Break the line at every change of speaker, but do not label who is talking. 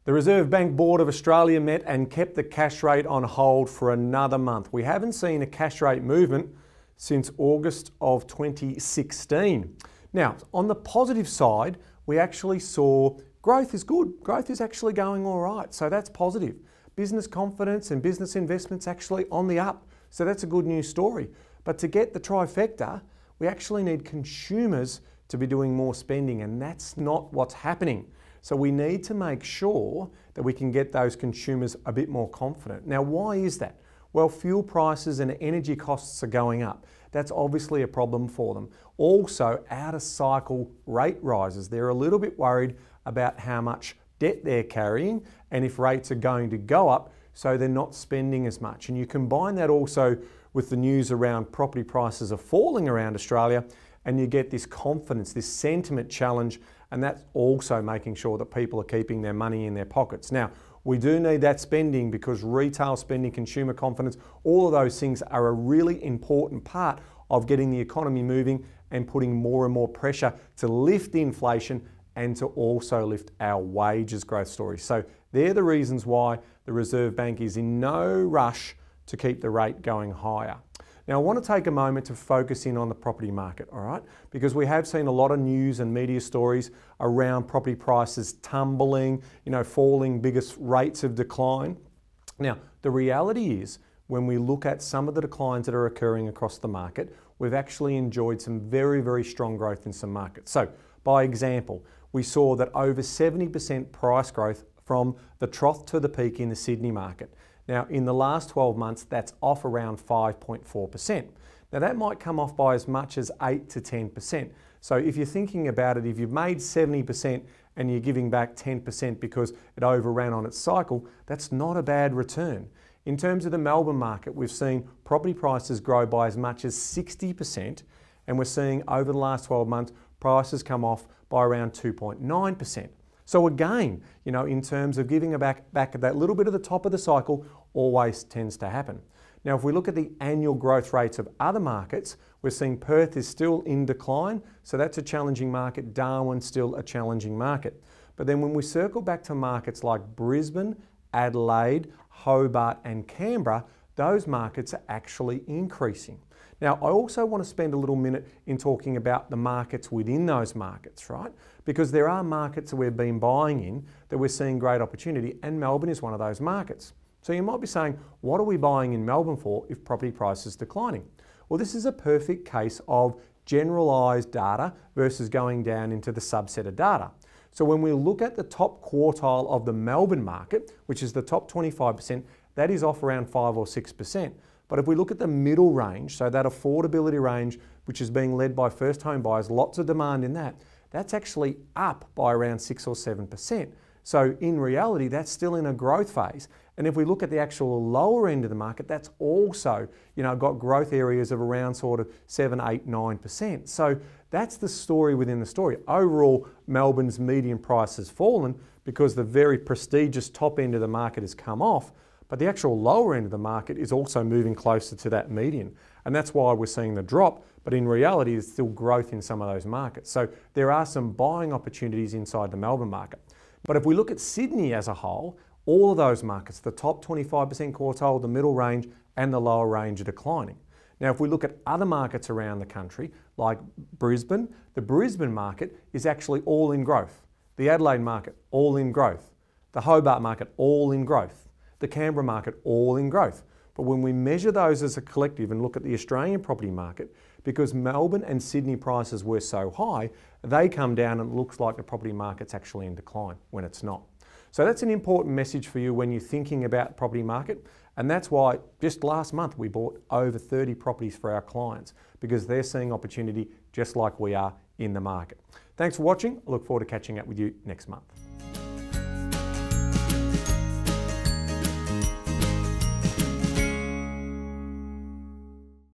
The Reserve Bank Board of Australia met and kept the cash rate on hold for another month. We haven't seen a cash rate movement since August of 2016. Now, on the positive side, we actually saw growth is good. Growth is actually going all right, so that's positive. Business confidence and business investments actually on the up, so that's a good news story. But to get the trifecta, we actually need consumers to be doing more spending, and that's not what's happening. So we need to make sure that we can get those consumers a bit more confident. Now, why is that? Well, fuel prices and energy costs are going up. That's obviously a problem for them. Also, out of cycle rate rises. They're a little bit worried about how much debt they're carrying and if rates are going to go up, so they're not spending as much. And you combine that also with the news around property prices are falling around Australia, and you get this confidence, this sentiment challenge, and that's also making sure that people are keeping their money in their pockets. Now, we do need that spending because retail spending, consumer confidence, all of those things are a really important part of getting the economy moving and putting more and more pressure to lift inflation and to also lift our wages growth story. So they're the reasons why the Reserve Bank is in no rush to keep the rate going higher. Now, I want to take a moment to focus in on the property market, all right? Because we have seen a lot of news and media stories around property prices tumbling, falling, biggest rates of decline. Now, the reality is, when we look at some of the declines that are occurring across the market, we've actually enjoyed some very, very strong growth in some markets. So, by example, we saw that over 70% price growth from the trough to the peak in the Sydney market. Now, in the last 12 months, that's off around 5.4%. Now, that might come off by as much as 8 to 10%. So if you're thinking about it, if you've made 70% and you're giving back 10% because it overran on its cycle, that's not a bad return. In terms of the Melbourne market, we've seen property prices grow by as much as 60%, and we're seeing over the last 12 months, prices come off by around 2.9%. So again, in terms of giving back at that little bit of the top of the cycle, always tends to happen. Now, if we look at the annual growth rates of other markets, we're seeing Perth is still in decline, so that's a challenging market. Darwin's still a challenging market. But then when we circle back to markets like Brisbane, Adelaide, Hobart and Canberra, those markets are actually increasing. Now, I also want to spend a little minute in talking about the markets within those markets, right? Because there are markets that we've been buying in that we're seeing great opportunity, and Melbourne is one of those markets. So you might be saying, what are we buying in Melbourne for if property prices are declining? Well, this is a perfect case of generalised data versus going down into the subset of data. So when we look at the top quartile of the Melbourne market, which is the top 25%, that is off around 5 or 6%. But if we look at the middle range, so that affordability range, which is being led by first home buyers, lots of demand in that, that's actually up by around 6 or 7%. So in reality, that's still in a growth phase. And if we look at the actual lower end of the market, that's also, got growth areas of around sort of 7, 8, 9%. So that's the story within the story. Overall, Melbourne's median price has fallen because the very prestigious top end of the market has come off, but the actual lower end of the market is also moving closer to that median. And that's why we're seeing the drop, but in reality, there's still growth in some of those markets. So there are some buying opportunities inside the Melbourne market. But if we look at Sydney as a whole, all of those markets, the top 25% quartile, the middle range, and the lower range are declining. Now, if we look at other markets around the country, like Brisbane, the Brisbane market is actually all in growth. The Adelaide market, all in growth. The Hobart market, all in growth. The Canberra market, all in growth. But when we measure those as a collective and look at the Australian property market, because Melbourne and Sydney prices were so high, they come down and it looks like the property market's actually in decline when it's not. So that's an important message for you when you're thinking about the property market. And that's why just last month we bought over 30 properties for our clients, because they're seeing opportunity just like we are in the market. Thanks for watching. I look forward to catching up with you next month.